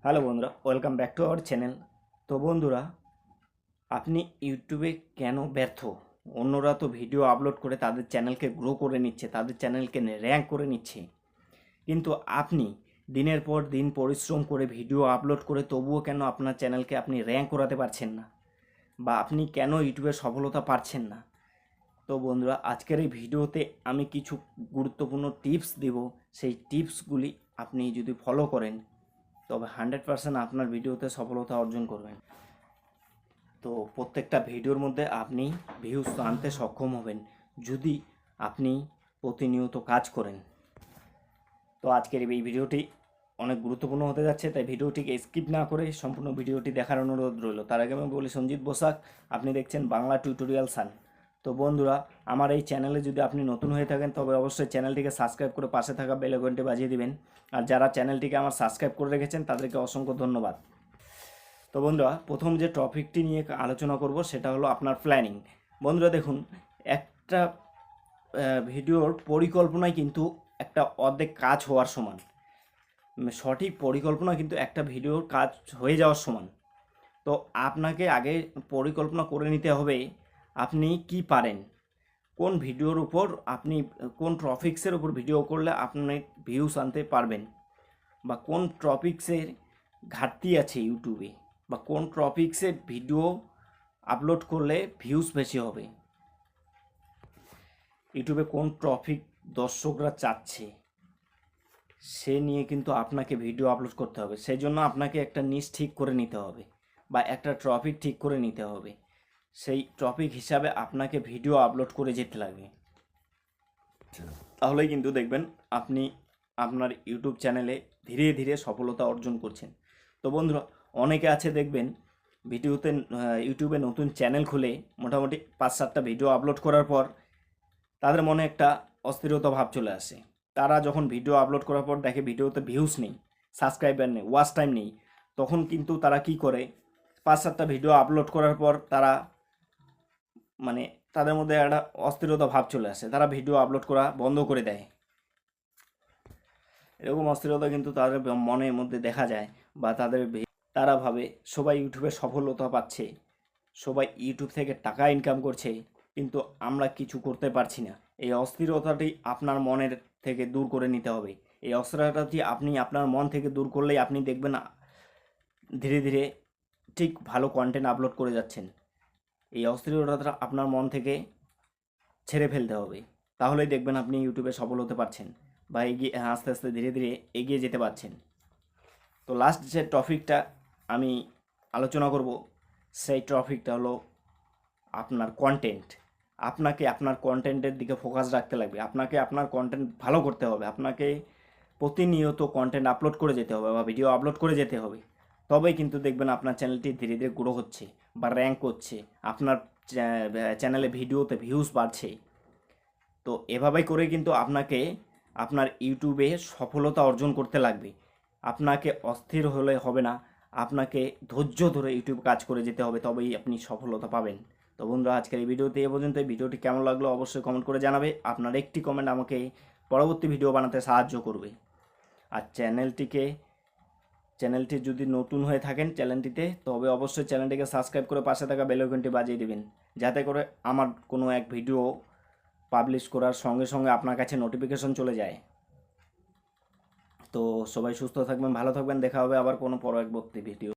Hello বন্ধুরা, welcome back to our channel. তো বন্ধুরা, আপনি ইউটিউবে কেন ব্যর্থ? অন্যরা তো ভিডিও আপলোড করে তাদের চ্যানেলকে গ্রো করে নিচ্ছে, তাদের চ্যানেলকে র্যাঙ্ক করে নিচ্ছে, কিন্তু আপনি দিনের পর দিন পরিশ্রম করে ভিডিও আপলোড করে তবুও কেন আপনার চ্যানেলকে আপনি র্যাঙ্ক করাতে পারছেন না, বা আপনি কেন ইউটিউবে সফলতা পাচ্ছেন না? তো বন্ধুরা, আজকের এই ভিডিওতে আমি কিছু গুরুত্বপূর্ণ টিপস দেব। সেই টিপসগুলি আপনি যদি ফলো করেন তবে 100% আপনার ভিডিওতে সফলতা অর্জন করবেন। তো প্রত্যেকটা ভিডিওর মধ্যে আপনি ভিউজ আনতে সক্ষম হবেন যদি আপনি প্রতিনিয়ত কাজ করেন। তো আজকের এই ভিডিওটি অনেক গুরুত্বপূর্ণ হতে যাচ্ছে, তাই ভিডিওটিকে স্কিপ না করে সম্পূর্ণ ভিডিওটি দেখার অনুরোধ রইল। তার আগে আমি বলি, সঞ্জিত বসাক, আপনি দেখছেন বাংলা টিউটোরিয়াল সান। তো বন্ধুরা, আমার এই চ্যানেলে যদি আপনি নতুন হয়ে থাকেন তবে অবশ্যই চ্যানেলটিকে সাবস্ক্রাইব করে পাশে থাকা বেল আইকনটি বাজিয়ে দিবেন। আর যারা চ্যানেলটিকে আমার সাবস্ক্রাইব করে রেখেছেন তাদেরকে অসংখ্য ধন্যবাদ। তো বন্ধুরা, প্রথম যে টপিকটি নিয়ে আলোচনা করব সেটা হলো আপনার প্ল্যানিং। বন্ধুরা দেখুন, একটা ভিডিওর পরিকল্পনাই কিন্তু একটা অর্ধেক কাজ হওয়ার সমান। সঠিক পরিকল্পনা কিন্তু একটা ভিডিওর কাজ হয়ে যাওয়ার সমান। তো আপনাকে আগে পরিকল্পনা করে নিতে হবে আপনি কি পারেন, কোন ভিডিওর উপর আপনি কোন টপিক্সের উপর ভিডিও করলে আপনি ভিউস আনতে পারবেন, বা কোন টপিক্সের ঘাটতি আছে ইউটিউবে, বা কোন টপিক্সে ভিডিও আপলোড করলে ভিউস বেশি হবে, ইউটিউবে কোন টপিক দর্শকরা চাচ্ছে সে নিয়ে কিন্তু আপনাকে ভিডিও আপলোড করতে হবে। সেই জন্য আপনাকে একটা নিশ ঠিক করে নিতে হবে, বা একটা টপিক ঠিক করে নিতে হবে। সেই টপিক হিসাবে আপনাকে ভিডিও আপলোড করে যেতে লাগবে। তাহলেই কিন্তু দেখবেন আপনি আপনার ইউটিউব চ্যানেলে ধীরে ধীরে সফলতা অর্জন করছেন। তো বন্ধুরা, অনেকে আছে দেখবেন ইউটিউবে নতুন চ্যানেল খুলে মোটামুটি 5-7টা ভিডিও আপলোড করার পর তাদের মনে একটা অস্থিরতা ভাব চলে আসে। তারা যখন ভিডিও আপলোড করার পর দেখে ভিডিওতে ভিউজ নেই, সাবস্ক্রাইবার নেই, ওয়াচ টাইম নেই, তখন কিন্তু তারা কি করে, 5-7টা ভিডিও আপলোড করার পর তারা মানে তাদের মধ্যে একটা অস্থিরতা ভাব চলে আসে, তারা ভিডিও আপলোড করা বন্ধ করে দেয়। এরকম অস্থিরতা কিন্তু তাদের মনের মধ্যে দেখা যায়, বা তারা ভাবে সবাই ইউটিউবে সফলতা পাচ্ছে, সবাই ইউটিউব থেকে টাকা ইনকাম করছে, কিন্তু আমরা কিছু করতে পারছি না। এই অস্থিরতাটি আপনার মনের থেকে দূর করে নিতে হবে। এই অস্থিরতাটি আপনি আপনার মন থেকে দূর করলেই আপনি দেখবেন ধীরে ধীরে ঠিক ভালো কন্টেন্ট আপলোড করে যাচ্ছেন। এই অস্থিরতাটা আপনার মন থেকে ছেড়ে ফেলতে হবে, তাহলেই দেখবেন আপনি ইউটিউবে সফল হতে পারছেন, বা আস্তে আস্তে ধীরে ধীরে এগিয়ে যেতে পারছেন। তো লাস্ট যে টপিকটা আমি আলোচনা করব সেই টপিকটা হলো আপনার কন্টেন্ট। আপনাকে আপনার কন্টেন্টের দিকে ফোকাস রাখতে লাগবে। আপনাকে আপনার কন্টেন্ট ভালো করতে হবে। আপনাকে প্রতিনিয়ত কন্টেন্ট আপলোড করে যেতে হবে, বা ভিডিও আপলোড করে যেতে হবে। তবেই কিন্তু দেখবেন আপনার চ্যানেলটি ধীরে ধীরে গ্রো হচ্ছে বা র্যাঙ্ক করছে, আপনার চ্যানেলে ভিডিওতে ভিউজ বাড়ছে। তো এভাবেই করে কিন্তু আপনাকে আপনার ইউটিউবে সফলতা অর্জন করতে লাগবে। আপনাকে অস্থির হলে হবে না, আপনাকে ধৈর্য ধরে ইউটিউব কাজ করে যেতে হবে, তবেই আপনি সফলতা পাবেন। তো বন্ধুরা, আজকের এই ভিডিওতে এ পর্যন্ত। ভিডিওটি কেমন লাগলো অবশ্যই কমেন্ট করে জানাবে। আপনার একটি কমেন্ট আমাকে পরবর্তী ভিডিও বানাতে সাহায্য করবে। আর চ্যানেলটি যদি নতুন হয়ে থাকেন চ্যানেলটিতে, তবে অবশ্যই চ্যানেলটিকে সাবস্ক্রাইব করে পাশে থাকা বেল আইকনটি বাজিয়ে দেবেন, যাতে করে আমার কোনো এক ভিডিও পাবলিশ করার সঙ্গে সঙ্গে আপনার কাছে নোটিফিকেশন চলে যায়। তো সবাই সুস্থ থাকবেন, ভালো থাকবেন, দেখা হবে আবার কোনো পর এক ভিডিও।